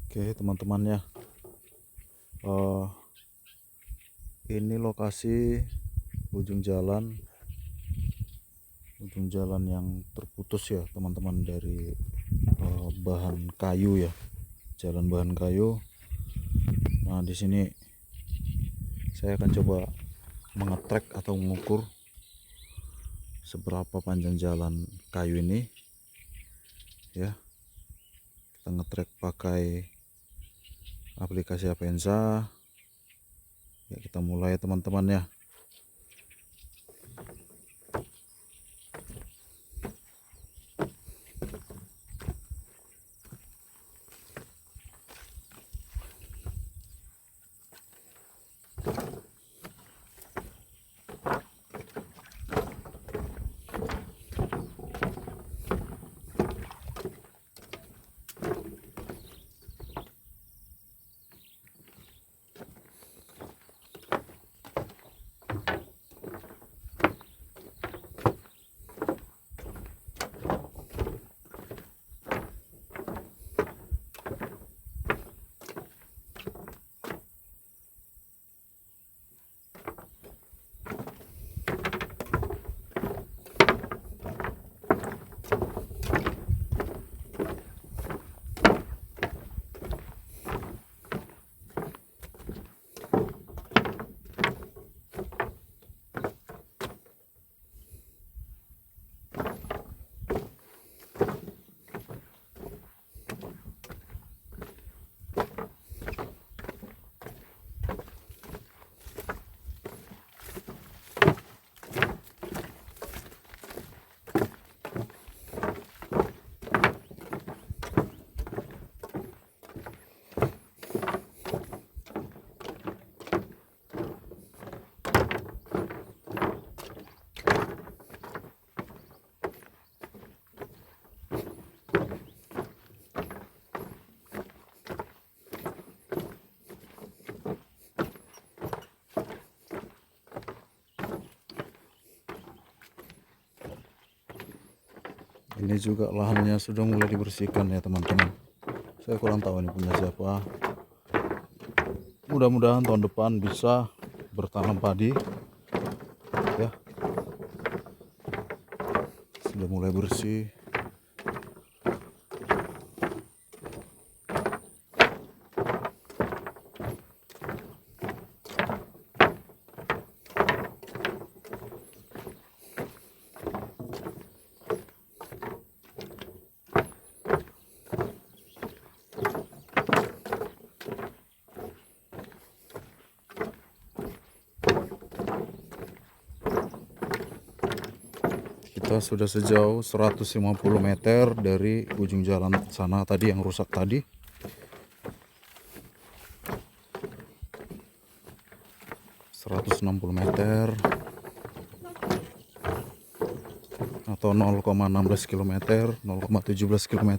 Oke teman-teman ya, eh, ini lokasi ujung jalan yang terputus ya teman-teman, dari bahan kayu ya, jalan bahan kayu. Nah di sini saya akan coba mengetrek atau mengukur seberapa panjang jalan kayu ini ya. Kita ngetrek pakai aplikasi Avanza ya. Kita mulai teman-teman ya. Ini juga lahannya sudah mulai dibersihkan ya teman-teman. Saya kurang tahu ini punya siapa. Mudah-mudahan tahun depan bisa bertanam padi ya. Sudah mulai bersih. Kita sudah sejauh 150 meter dari ujung jalan sana tadi yang rusak tadi. ...160 meter atau 0,16 km, 0,17 km.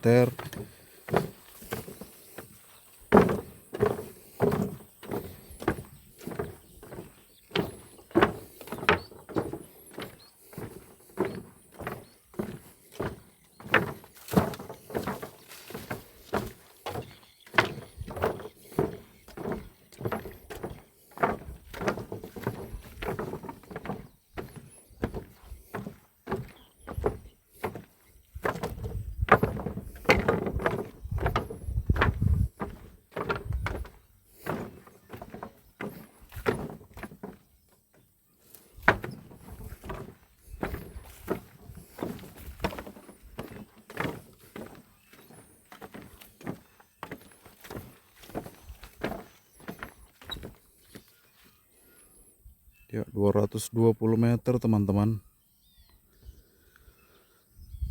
Ya, 220 meter teman-teman.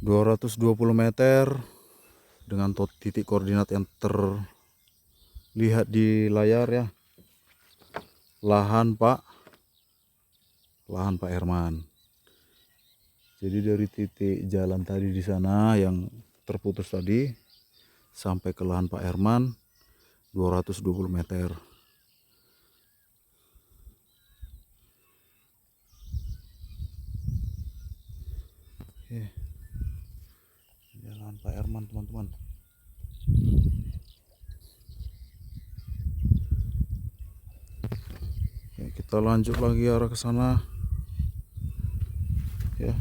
220 meter dengan titik koordinat yang terlihat di layar ya. Lahan Pak Herman. Jadi dari titik jalan tadi di sana yang terputus tadi sampai ke lahan Pak Herman 220 meter. Jalan Pak Herman teman-teman. Kita lanjut lagi arah ke sana ya.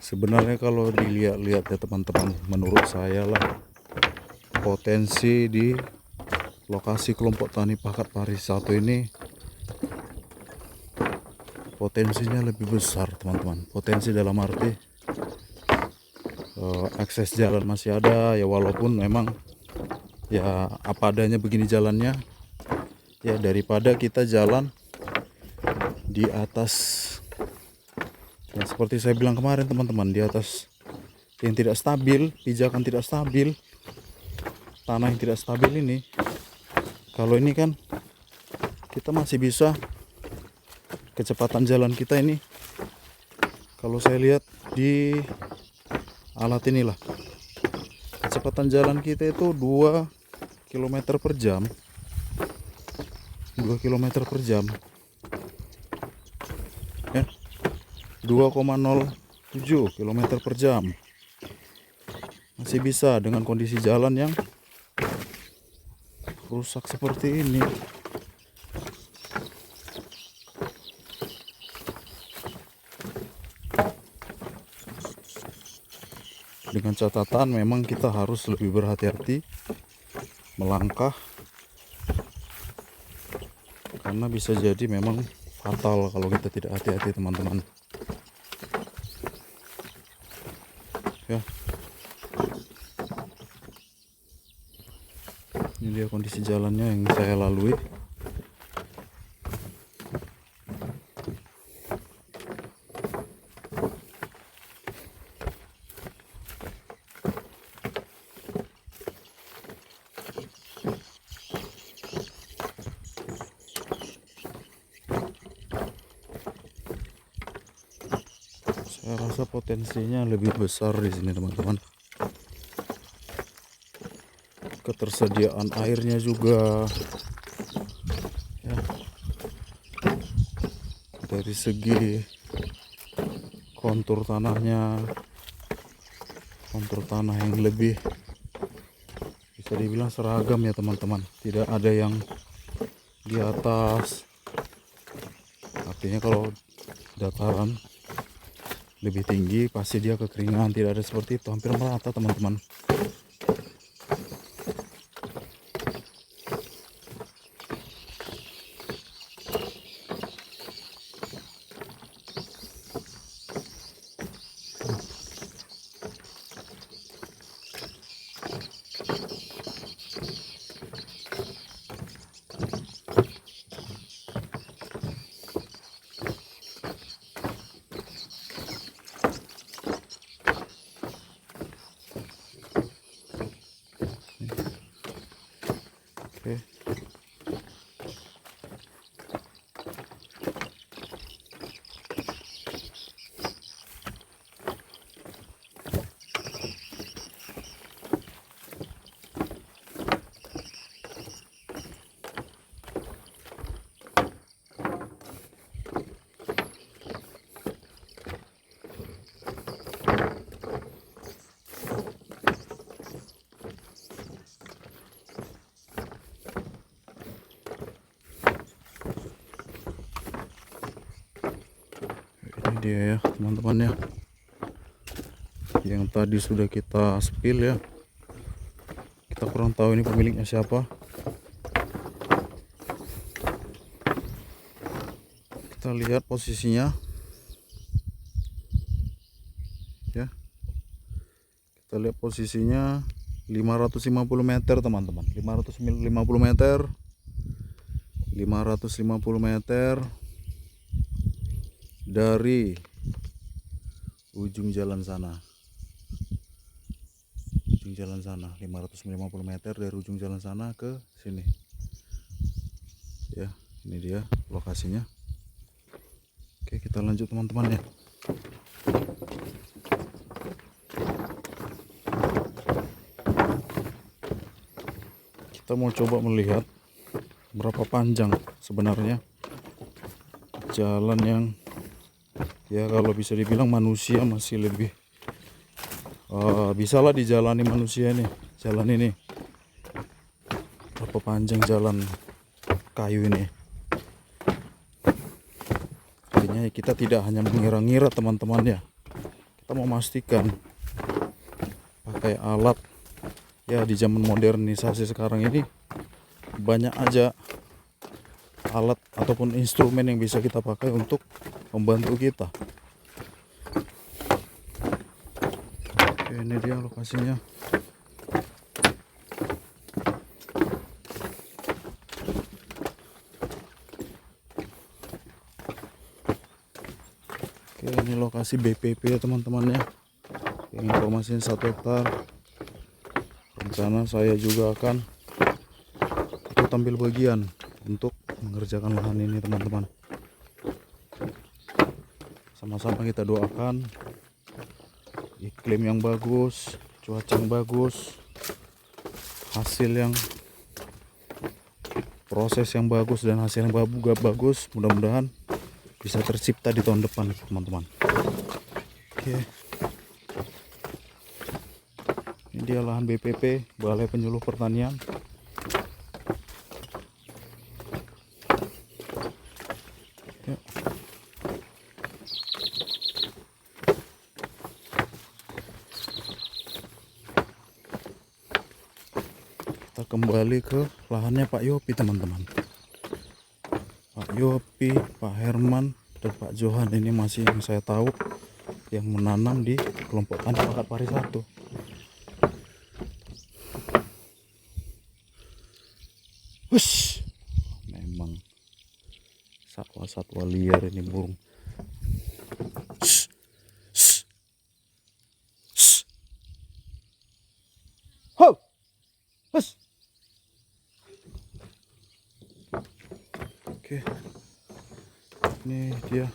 Sebenarnya kalau dilihat-lihat ya teman-teman, menurut saya lah potensi di lokasi kelompok tani pakat pariwisata ini potensinya lebih besar teman-teman. Potensi dalam arti akses jalan masih ada ya, walaupun memang ya apa adanya begini jalannya ya, daripada kita jalan di atas ya, seperti saya bilang kemarin teman-teman, di atas yang tidak stabil, pijakan tidak stabil, tanah yang tidak stabil ini. Kalau ini kan kita masih bisa, kecepatan jalan kita ini kalau saya lihat di alat inilah, kecepatan jalan kita itu 2 km per jam, 2 km per jam ya, 2,07 km per jam. Masih bisa dengan kondisi jalan yang rusak seperti ini. Dengan catatan memang kita harus lebih berhati-hati melangkah, karena bisa jadi memang fatal kalau kita tidak hati-hati teman-teman ya. Ini dia kondisi jalannya yang saya lalui. Saya rasa potensinya lebih besar di sini teman-teman. Ketersediaan airnya juga ya, dari segi kontur tanahnya, kontur tanah yang lebih bisa dibilang seragam ya teman-teman, tidak ada yang di atas. Artinya kalau dataran lebih tinggi pasti dia kekeringan, tidak ada seperti itu, hampir merata teman-teman. Oke. Ini dia ya teman-teman ya, yang tadi sudah kita spill ya. Kita kurang tahu ini pemiliknya siapa. Kita lihat posisinya ya, kita lihat posisinya 550 meter teman-teman, 550 meter, 550 meter dari ujung jalan sana. Ujung jalan sana, 550 meter dari ujung jalan sana ke sini. Ya, ini dia lokasinya. Oke, kita lanjut teman-teman ya. Kita mau coba melihat berapa panjang sebenarnya jalan yang ya kalau bisa dibilang manusia masih lebih bisalah dijalani manusia nih, jalan ini. Berapa panjang jalan kayu ini. Artinya kita tidak hanya mengira-ngira teman-teman ya, kita mau memastikan pakai alat ya. Di zaman modernisasi sekarang ini banyak aja alat ataupun instrumen yang bisa kita pakai untuk membantu kita. Oke, ini dia lokasinya. Oke, ini lokasi BPP ya teman-teman ya. Informasinya 1 hektar. Rencana saya juga akan ikut ambil bagian untuk mengerjakan lahan ini teman-teman. Sama-sama kita doakan iklim yang bagus, cuaca yang bagus, hasil yang proses yang bagus dan hasil yang bagus. Mudah-mudahan bisa tercipta di tahun depan teman-teman. Oke, ini dia lahan BPP, Balai Penyuluh Pertanian. Kita kembali ke lahannya Pak Yopi teman-teman. Pak Yopi, Pak Herman, dan Pak Johan ini masih yang saya tahu yang menanam di kelompok tani Pakat Pari 1. Hush, memang satwa-satwa liar ini, burung. Ho, hush. Oke, ini dia.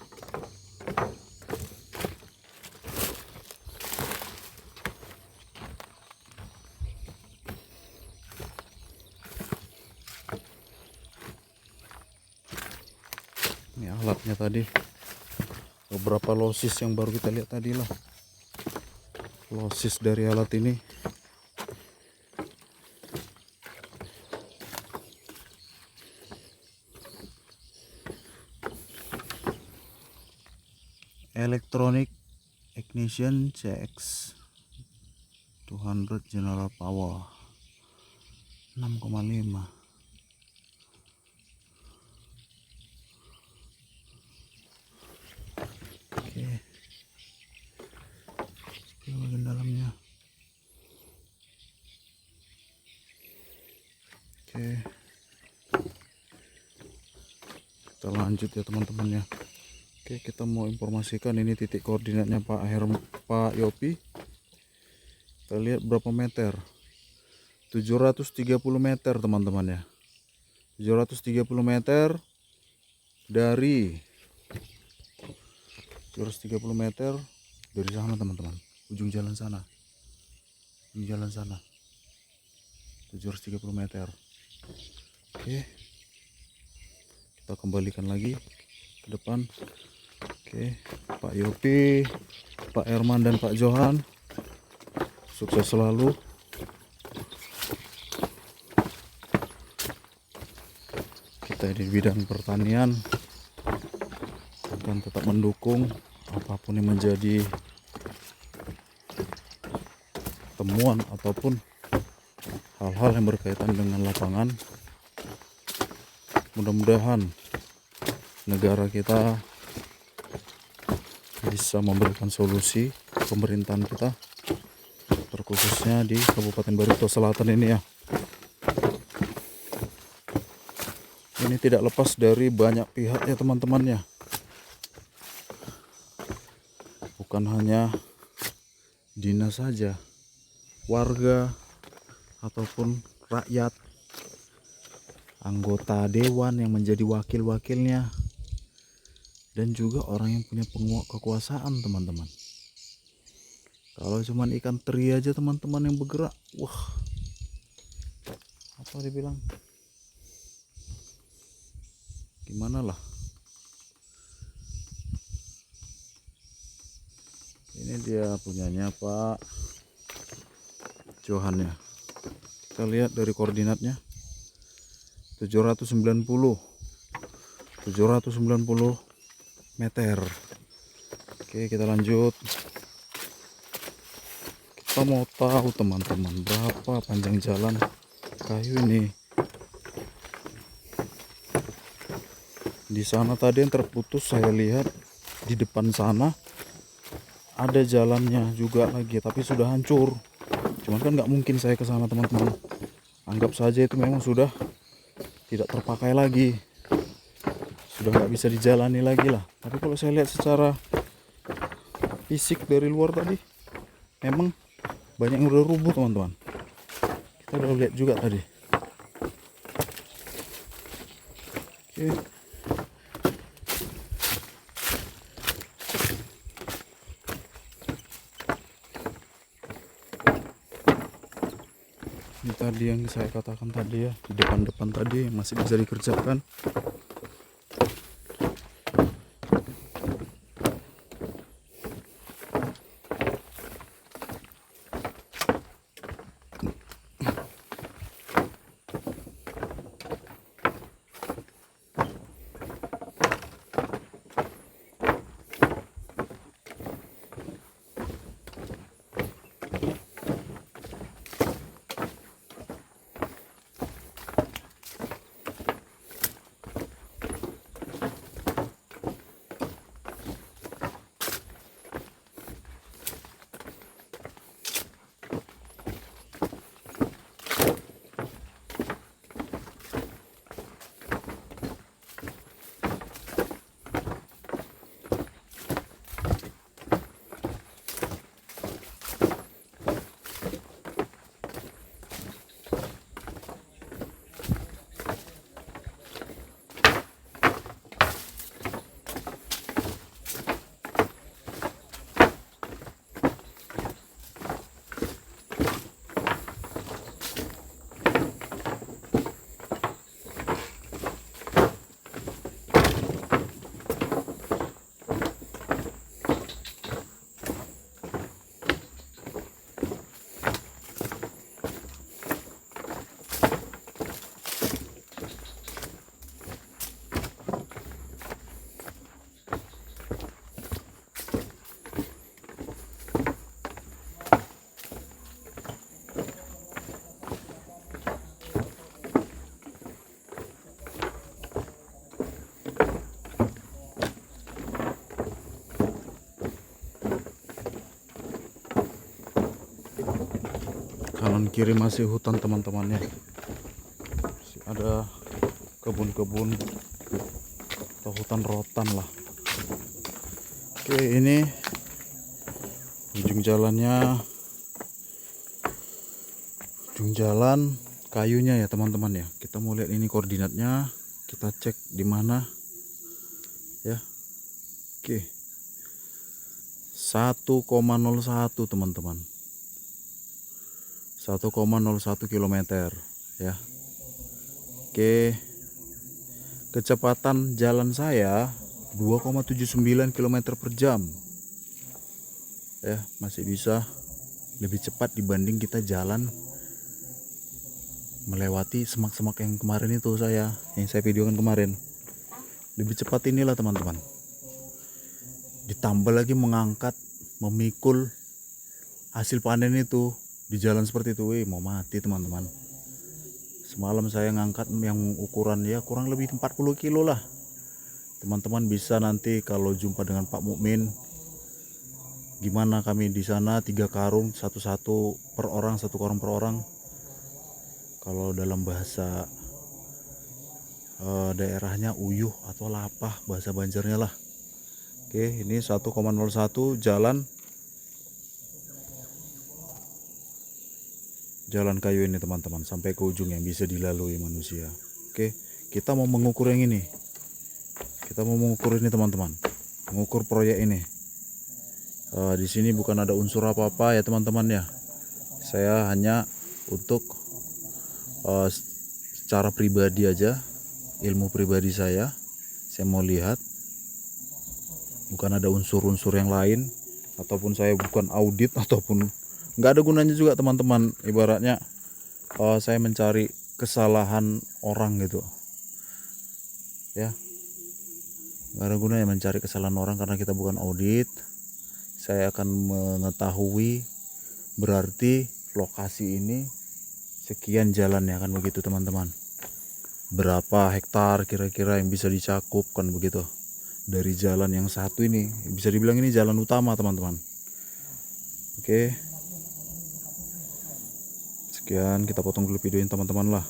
Ini alatnya tadi, beberapa losis yang baru kita lihat tadi lah. Losis dari alat ini. Electronic Ignition CX 200 General Power 6,5. Oke, bagian dalamnya. Oke, kita lanjut ya teman-teman ya. Oke, kita mau informasikan ini titik koordinatnya Pak Yopi. Kita lihat berapa meter. 730 meter teman-teman ya. 730 meter dari 730 meter dari sana teman-teman. Ujung jalan sana. Ujung jalan sana. 730 meter. Oke. Kita kembalikan lagi ke depan. Oke, Pak Yopi, Pak Herman dan Pak Johan, sukses selalu. Kita di bidang pertanian akan tetap mendukung apapun yang menjadi temuan ataupun hal-hal yang berkaitan dengan lapangan. Mudah-mudahan negara kita bisa memberikan solusi, pemerintahan kita terkhususnya di Kabupaten Barito Selatan ini ya. Ini tidak lepas dari banyak pihak ya teman-teman ya. Bukan hanya dinas saja, warga ataupun rakyat, anggota dewan yang menjadi wakil-wakilnya, dan juga orang yang punya kekuasaan teman-teman. Kalau cuman ikan teri aja teman-teman yang bergerak, wah, apa dibilang, gimana lah. Ini dia punyanya Pak Johan ya. Kita lihat dari koordinatnya 790 meter. Oke, kita lanjut. Kita mau tahu teman-teman berapa panjang jalan kayu ini. Di sana tadi yang terputus saya lihat, di depan sana ada jalannya juga lagi, tapi sudah hancur. Cuman kan nggak mungkin saya ke sana teman-teman. Anggap saja itu memang sudah tidak terpakai lagi, sudah nggak bisa dijalani lagi lah. Tapi kalau saya lihat secara fisik dari luar tadi, memang banyak yang udah rubuh teman-teman. Kita udah lihat juga tadi. Oke. Ini tadi yang saya katakan tadi ya, di depan-depan tadi yang masih bisa dikerjakan. Kanan kiri masih hutan teman-temannya, ada kebun-kebun atau hutan rotan lah. Oke, ini ujung jalannya, ujung jalan kayunya ya teman-teman ya. Kita mau lihat ini koordinatnya, kita cek di mana ya. Oke, 1,01 teman-teman, 1,01 km ya. Oke, kecepatan jalan saya 2,79 km per jam ya, masih bisa lebih cepat dibanding kita jalan melewati semak-semak yang kemarin itu yang saya videokan kemarin. Lebih cepat inilah teman-teman. Ditambah lagi mengangkat, memikul hasil panen itu di jalan seperti itu, mau mati teman-teman. Semalam saya ngangkat yang ukuran ya kurang lebih 40 kilo lah. Teman-teman bisa nanti kalau jumpa dengan Pak Mukmin gimana kami di sana 3 karung satu-satu per orang, 1 karung per orang. Kalau dalam bahasa daerahnya uyuh atau lapah, bahasa Banjarnya lah. Oke, ini 1,01 jalan kayu ini teman-teman, sampai ke ujung yang bisa dilalui manusia. Oke, kita mau mengukur yang ini. Kita mau mengukur ini teman-teman, mengukur proyek ini. Di sini bukan ada unsur apa-apa ya teman-teman ya. Saya hanya untuk secara pribadi aja, ilmu pribadi saya mau lihat. Bukan ada unsur-unsur yang lain, ataupun saya bukan audit, ataupun nggak ada gunanya juga teman-teman. Ibaratnya saya mencari kesalahan orang gitu ya, nggak ada gunanya mencari kesalahan orang karena kita bukan audit. Saya akan mengetahui berarti lokasi ini sekian jalannya, kan begitu teman-teman. Berapa hektar kira-kira yang bisa dicakup, kan begitu. Dari jalan yang satu ini, bisa dibilang ini jalan utama teman-teman. Oke, sekian, kita potong dulu video ini teman-teman lah.